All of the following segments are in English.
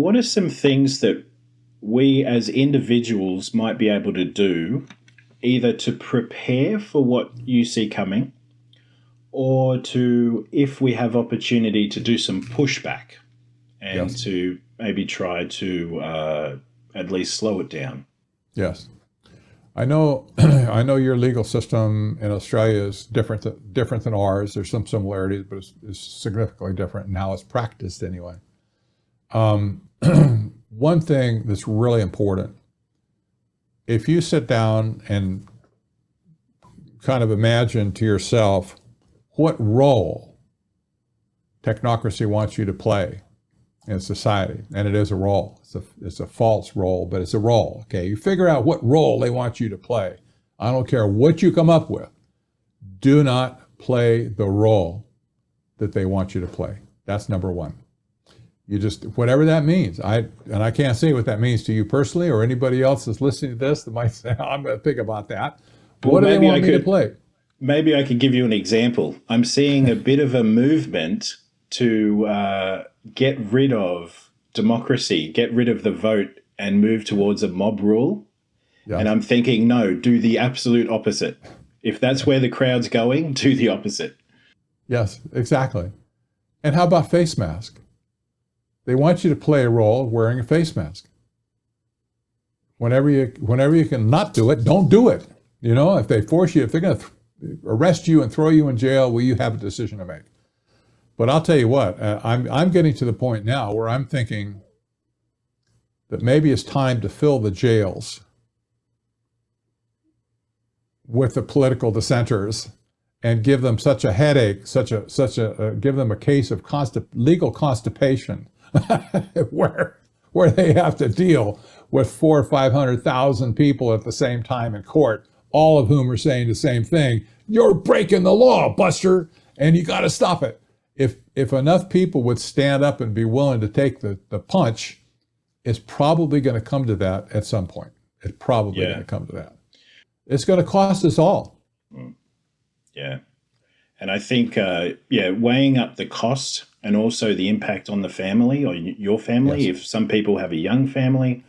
what are some things that we as individuals might be able to do either to prepare for what you see coming or to, if we have opportunity, to do some pushback and Yes. to maybe try to at least slow it down? Yes. I know. I know your legal system in Australia is different than ours. There's some similarities, but it's significantly different in how it's practiced anyway. Um, One thing that's really important, if you sit down and kind of imagine to yourself what role technocracy wants you to play in society, and it is a role. It's a false role, but it's a role. Okay, you figure out what role they want you to play. I don't care what you come up with. Do not play the role that they want you to play. That's number one. You just, whatever that means. I can't say what that means to you personally or anybody else that's listening to this that might say, I'm going to think about that. Well, What do they maybe I want me to could play? maybe I could give you an example. I'm seeing a bit of a movement to get rid of democracy, get rid of the vote, and move towards a mob rule. And Yes. I'm thinking, no, do the absolute opposite. If that's where the crowd's going, do the opposite. Yes, exactly. And how about face mask? They want you to play a role of wearing a face mask. Whenever you can not do it, don't do it. You know, if they force you, if they're going to arrest you and throw you in jail, well, you have a decision to make. But I'll tell you what, I'm getting to the point now where I'm thinking that maybe it's time to fill the jails with the political dissenters and give them such a headache, give them a case of legal constipation, where they have to deal with 400,000 or 500,000 people at the same time in court, all of whom are saying the same thing: "You're breaking the law, Buster, and you got to stop it." If enough people would stand up and be willing to take the punch, it's probably going to come to that at some point. It's probably going to come to that. It's going to cost us all. Yeah. And I think, weighing up the cost and also the impact on the family or your family, Yes. if some people have a young family,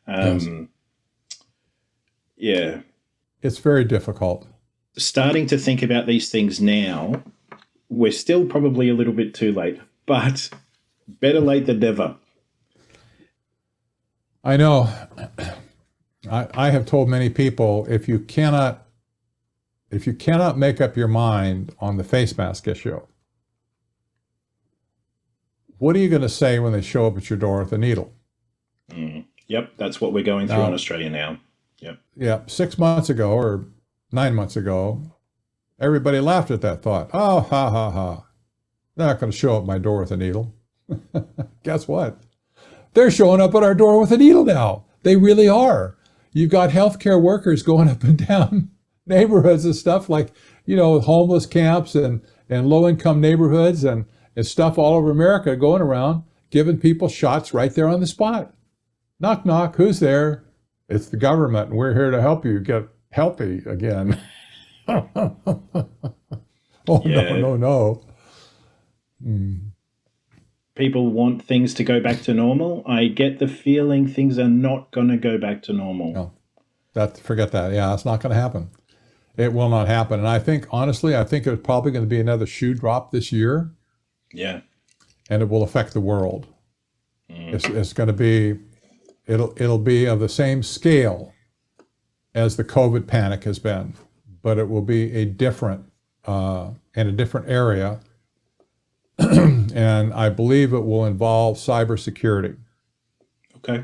Yes. yeah, It's very difficult. starting to think about these things now, we're still probably a little bit too late, but better late than never. I know. I have told many people, if you cannot make up your mind on the face mask issue, what are you going to say when they show up at your door with a needle? Yep, that's what we're going through in Australia now. Yep. Yeah, 6 months ago or 9 months ago, everybody laughed at that thought. Oh, ha, ha, ha. They're not going to show up at my door with a needle. Guess what? They're showing up at our door with a needle now. They really are. You've got healthcare workers going up and down neighborhoods and stuff like, homeless camps and low-income neighborhoods and stuff all over America, going around giving people shots right there on the spot. Knock, knock, who's there? It's the government, and we're here to help you get healthy again. Oh, Yeah. no. People want things to go back to normal. I get the feeling things are not going to go back to normal. No, forget that. Yeah, it's not going to happen. It will not happen. And I think, honestly, it's probably going to be another shoe drop this year. Yeah. And it will affect the world. It's going to be, it'll be of the same scale as the COVID panic has been, but it will be in a different area. And I believe it will involve cybersecurity. Okay.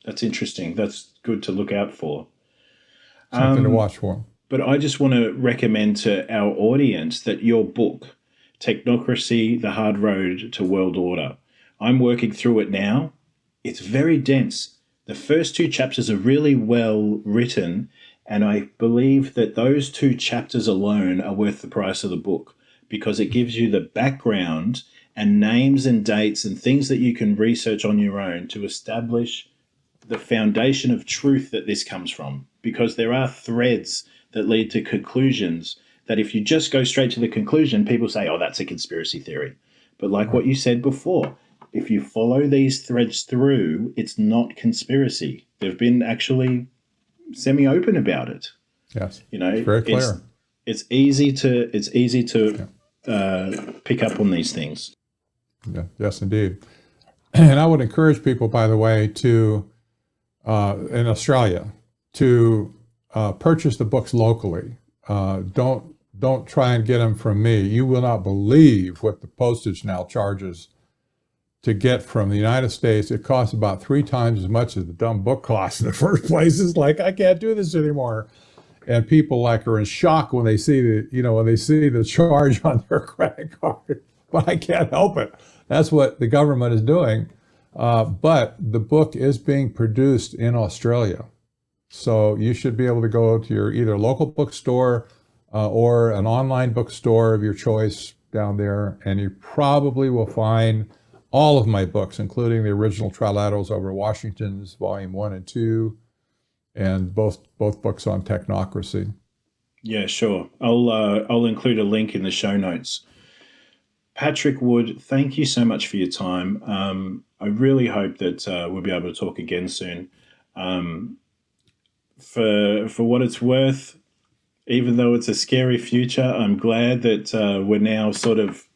That's interesting. That's good to look out for. Something to watch for. But I just want to recommend to our audience that your book, Technocracy, The Hard Road to World Order, I'm working through it now. It's very dense. The first two chapters are really well written, and I believe that those two chapters alone are worth the price of the book because it gives you the background and names and dates and things that you can research on your own to establish the foundation of truth that this comes from, because there are threads that lead to conclusions that if you just go straight to the conclusion, people say, oh, that's a conspiracy theory. But like what you said before, if you follow these threads through, it's not conspiracy. They've been actually semi-open about it. Yes, You know, it's very clear. It's easy to pick up on these things. Yeah, yes, indeed. And I would encourage people, by the way, to in Australia to purchase the books locally. Don't try and get them from me. You will not believe what the postage now charges to get from the United States. It costs about 3 times as much as the dumb book costs in the first place. It's like, I can't do this anymore. And people like are in shock when they see the charge on their credit card. But I can't help it. That's what the government is doing. But the book is being produced in Australia. So you should be able to go to your either local bookstore or an online bookstore of your choice down there, and you probably will find all of my books, including the original Trilaterals over Washington's, Volume 1 and 2, and both books on technocracy. Yeah, sure. I'll include a link in the show notes. Patrick Wood, thank you so much for your time. I really hope that we'll be able to talk again soon. For what it's worth, even though it's a scary future, I'm glad that we're now sort of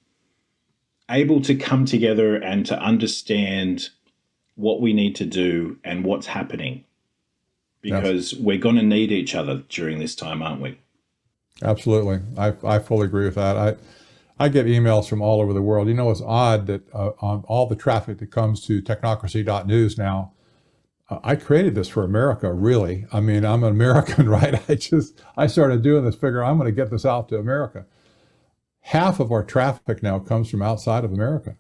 able to come together and to understand what we need to do and what's happening, because we're going to need each other during this time, aren't we? Absolutely. I fully agree with that. I get emails from all over the world. You know, it's odd that on all the traffic that comes to technocracy.news now, I created this for America, really. I mean, I'm an American, right? I started doing this, figure I'm going to get this out to America. Half of our traffic now comes from outside of America.